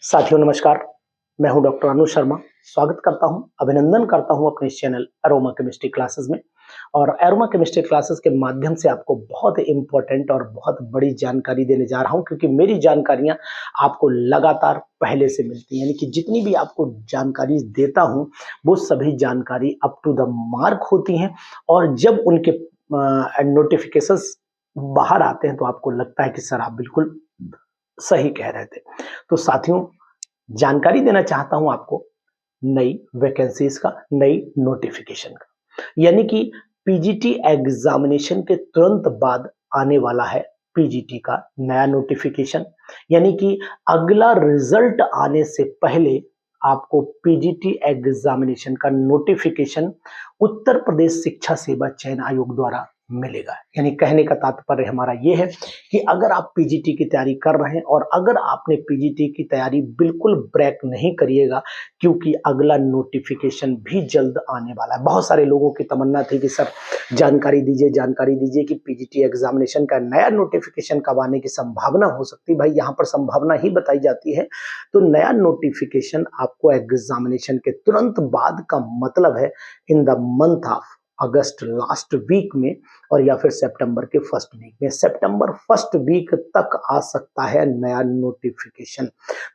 साथियों नमस्कार, मैं हूं डॉक्टर अनु शर्मा। स्वागत करता हूं, अभिनंदन करता हूं अपने इस चैनल एरोमा केमिस्ट्री क्लासेस में। और एरोमा केमिस्ट्री क्लासेस के माध्यम से आपको बहुत इम्पोर्टेंट और बहुत बड़ी जानकारी देने जा रहा हूं, क्योंकि मेरी जानकारियां आपको लगातार पहले से मिलती हैं। यानी कि जितनी भी आपको जानकारी देता हूं, वो सभी जानकारी अप टू द मार्क होती हैं। और जब उनके नोटिफिकेशंस बाहर आते हैं तो आपको लगता है कि सर आप बिल्कुल सही कह रहे थे। तो साथियों, जानकारी देना चाहता हूं आपको नई वैकेंसीज का, नई नोटिफिकेशन का। यानी कि पीजीटी एग्जामिनेशन के तुरंत बाद आने वाला है पीजीटी का नया नोटिफिकेशन। यानी कि अगला रिजल्ट आने से पहले आपको पीजीटी एग्जामिनेशन का नोटिफिकेशन उत्तर प्रदेश शिक्षा सेवा चयन आयोग द्वारा मिलेगा। यानी कहने का तात्पर्य हमारा ये है कि अगर आप पीजीटी की तैयारी कर रहे हैं और अगर आपने पीजीटी की तैयारी बिल्कुल ब्रेक नहीं करिएगा, क्योंकि अगला नोटिफिकेशन भी जल्द आने वाला है। बहुत सारे लोगों की तमन्ना थी कि सर जानकारी दीजिए कि पीजीटी एग्जामिनेशन का नया नोटिफिकेशन कब आने की संभावना हो सकती है। भाई यहाँ पर संभावना ही बताई जाती है। तो नया नोटिफिकेशन आपको एग्जामिनेशन के तुरंत बाद का मतलब है in the month of August last week में, और या फिर सितंबर के फर्स्ट वीक में। सितंबर फर्स्ट वीक तक आ सकता है नया नोटिफिकेशन।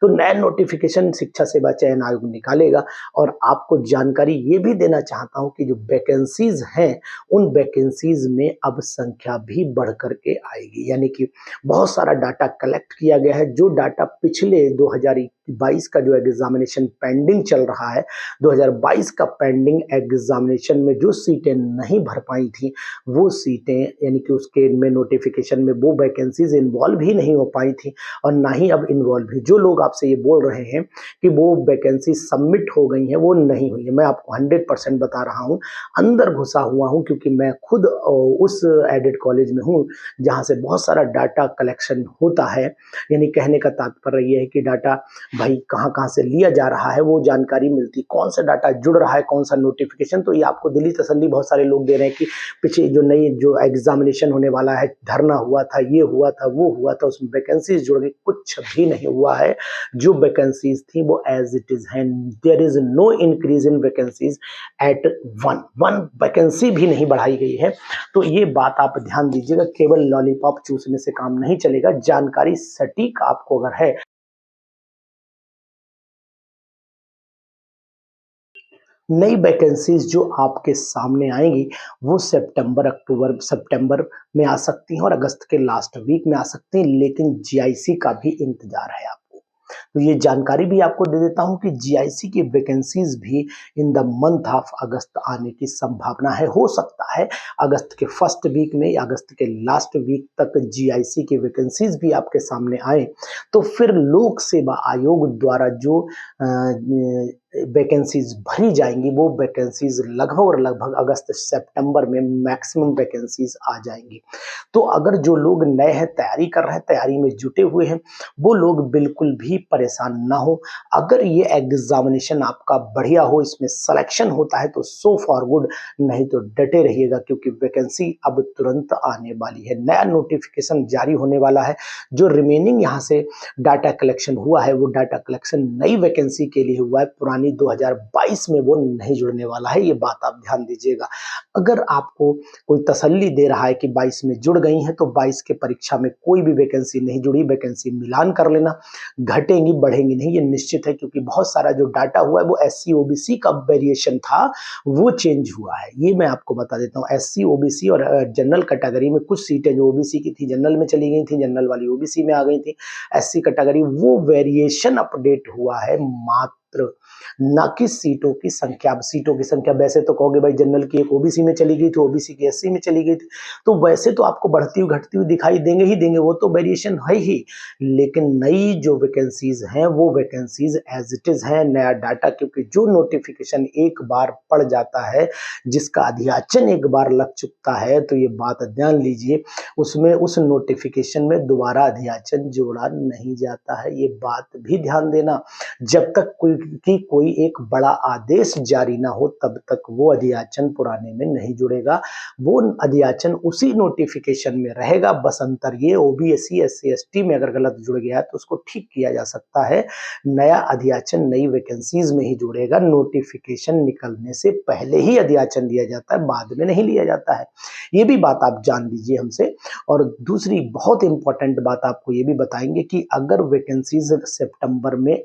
तो नया नोटिफिकेशन शिक्षा सेवा चयन आयोग निकालेगा। और आपको जानकारी ये भी देना चाहता हूं कि जो वैकेंसीज हैं, उन वैकेंसीज में अब संख्या भी बढ़ करके आएगी। यानी कि बहुत सारा डाटा कलेक्ट किया गया है। जो डाटा पिछले 2022 का जो एग्जामिनेशन पेंडिंग चल रहा है, 2022 का पेंडिंग एग्जामिनेशन में जो सीटें नहीं भर पाई थी, वो सीटें यानी कि उसके में नोटिफिकेशन में वो वैकेंसीज इन्वॉल्व ही नहीं हो पाई थी, और ना ही अब इन्वॉल्व भी। जो लोग आपसे ये बोल रहे हैं कि वो वैकेंसी सबमिट हो गई हैं, वो नहीं हुई है। मैं आपको 100% बता रहा हूँ, अंदर घुसा हुआ हूँ, क्योंकि मैं खुद उस एडेड कॉलेज में हूँ जहाँ से बहुत सारा डाटा कलेक्शन होता है। यानी कहने का तात्पर्य ये है कि डाटा भाई कहाँ कहाँ से लिया जा रहा है, वो जानकारी मिलती, कौन सा डाटा जुड़ रहा है, कौन सा नोटिफिकेशन। तो ये आपको दिली तसल्ली बहुत सारे लोग दे रहे हैं कि पीछे जो नई जो एग्जामिनेशन होने वाला है, धरना हुआ था, ये हुआ था, वो हुआ था, उसमें वैकेंसीज जुड़ गई। कुछ भी नहीं हुआ है। जो वैकेंसीज थी वो एज इट इज है। There is no increase in vacancies at one vacancy भी नहीं बढ़ाई गई है। तो ये बात आप ध्यान दीजिएगा। केवल लॉलीपॉप चूसने से काम नहीं चलेगा। जानकारी सटीक आपको अगर है, नई वैकेंसीज जो आपके सामने आएंगी वो सितंबर में आ सकती हैं और अगस्त के लास्ट वीक में आ सकती हैं। लेकिन जीआईसी का भी इंतजार है आपको। तो ये जानकारी भी आपको दे देता हूं कि जीआईसी की वैकेंसीज भी इन द मंथ ऑफ अगस्त आने की संभावना है। हो सकता है अगस्त के फर्स्ट वीक में या अगस्त के लास्ट वीक तक जीआईसी की वैकेंसीज भी आपके सामने आए। तो फिर लोक सेवा आयोग द्वारा जो वैकेंसीज भरी जाएंगी, वो वैकेंसीज लगभग और लगभग अगस्त सितंबर में मैक्सिमम वैकेंसीज आ जाएंगी। तो अगर जो लोग नए हैं, तैयारी कर रहे हैं, तैयारी में जुटे हुए हैं, वो लोग बिल्कुल भी परेशान ना हो। अगर ये एग्जामिनेशन आपका बढ़िया हो, इसमें सिलेक्शन होता है तो सो फॉर गुड, नहीं तो डटे रहिएगा, क्योंकि वैकेंसी अब तुरंत आने वाली है। नया नोटिफिकेशन जारी होने वाला है। जो रिमेनिंग यहाँ से डाटा कलेक्शन हुआ है, वो डाटा कलेक्शन नई वैकेंसी के लिए हुआ है। पुरानी 2022 में वो नहीं जुड़ने वाला है। ये बात आप ध्यान दीजिएगा। अगर आपको कोई तसल्ली दे रहा है कि 22 में जुड़ गई हैं, तो 22 के परीक्षा में कोई भी वैकेंसी नहीं जुड़ी, वैकेंसी मिलान कर लेना। घटेंगी बढ़ेंगी नहीं, ये निश्चित है, क्योंकि बहुत सारा जो डाटा हुआ है वो एससी ओबीसी का वेरिएशन था, वो चेंज हुआ है। ये मैं आपको बता देता हूँ। एससी ओबीसी और जनरल कैटेगरी में कुछ सीटें जो ओबीसी की थी जनरल में चली गई थी, जनरल वाली ओबीसी में आ गई थी। एससी कैटेगरी, वो वेरिएशन अपडेट हुआ है मात्र, ना कि सीटों की संख्या। सीटों की संख्या वैसे तो कहोगे भाई जनरल की एक ओबीसी में चली गई थी, ओबीसी की एससी में चली गई थी, तो वैसे तो आपको बढ़ती हुई घटती हुई दिखाई देंगे ही देंगे, वो तो वेरिएशन है ही। लेकिन नई जो वैकेंसीज हैं, वो वैकेंसीज एज इट इज है। नया डाटा, क्योंकि जो नोटिफिकेशन एक बार पड़ जाता है, जिसका अधियाचन एक बार लग चुका है, तो ये बात ध्यान लीजिए, उसमें उस नोटिफिकेशन में दोबारा अधियाचन जोड़ा नहीं जाता है। ये बात भी ध्यान देना। जब तक कोई एक बड़ा आदेश जारी ना हो तब तक वो अधियाचन पुराने में नहीं जुड़ेगा। वो अधियाचन उसी नोटिफिकेशन में रहेगा, बस अंतर ये ओबीसी एससी एसटी में अगर गलत जुड़ गया है तो उसको ठीक किया जा सकता है। नया अधियाचन नई वैकेंसीज में ही जुड़ेगा। नोटिफिकेशन निकलने से पहले ही अधियाचन लिया जाता है, बाद में नहीं लिया जाता है। ये भी बात आप जान लीजिए हमसे। और दूसरी बहुत इंपॉर्टेंट बात आपको ये भी बताएंगे कि अगर वैकेंसीज सितंबर में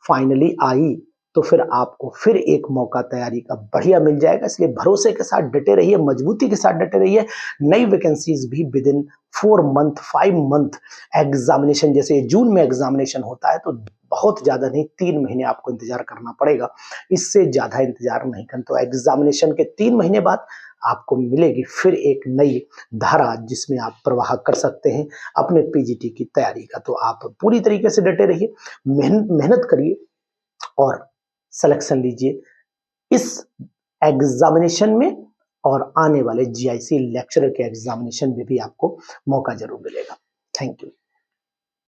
फाइनली आई तो फिर आपको फिर एक मौका तैयारी का बढ़िया मिल जाएगा। इसलिए भरोसे के साथ डटे रहिए, मजबूती के साथ डटे रहिए। नई वैकेंसीज भी with in 4 month 5 month examination, जैसे जून में एग्जामिनेशन होता है तो बहुत ज्यादा नहीं 3 महीने आपको इंतजार करना पड़ेगा, इससे ज्यादा इंतजार नहीं करना। तो एग्जामिनेशन के 3 महीने बाद आपको मिलेगी फिर एक नई धारा जिसमें आप प्रवाह कर सकते हैं अपने पीजीटी की तैयारी का। तो आप पूरी तरीके से डटे रहिए, मेहनत करिए और सिलेक्शन लीजिए इस एग्जामिनेशन में, और आने वाले जीआईसी लेक्चरर के एग्जामिनेशन में भी आपको मौका जरूर मिलेगा। Thank you.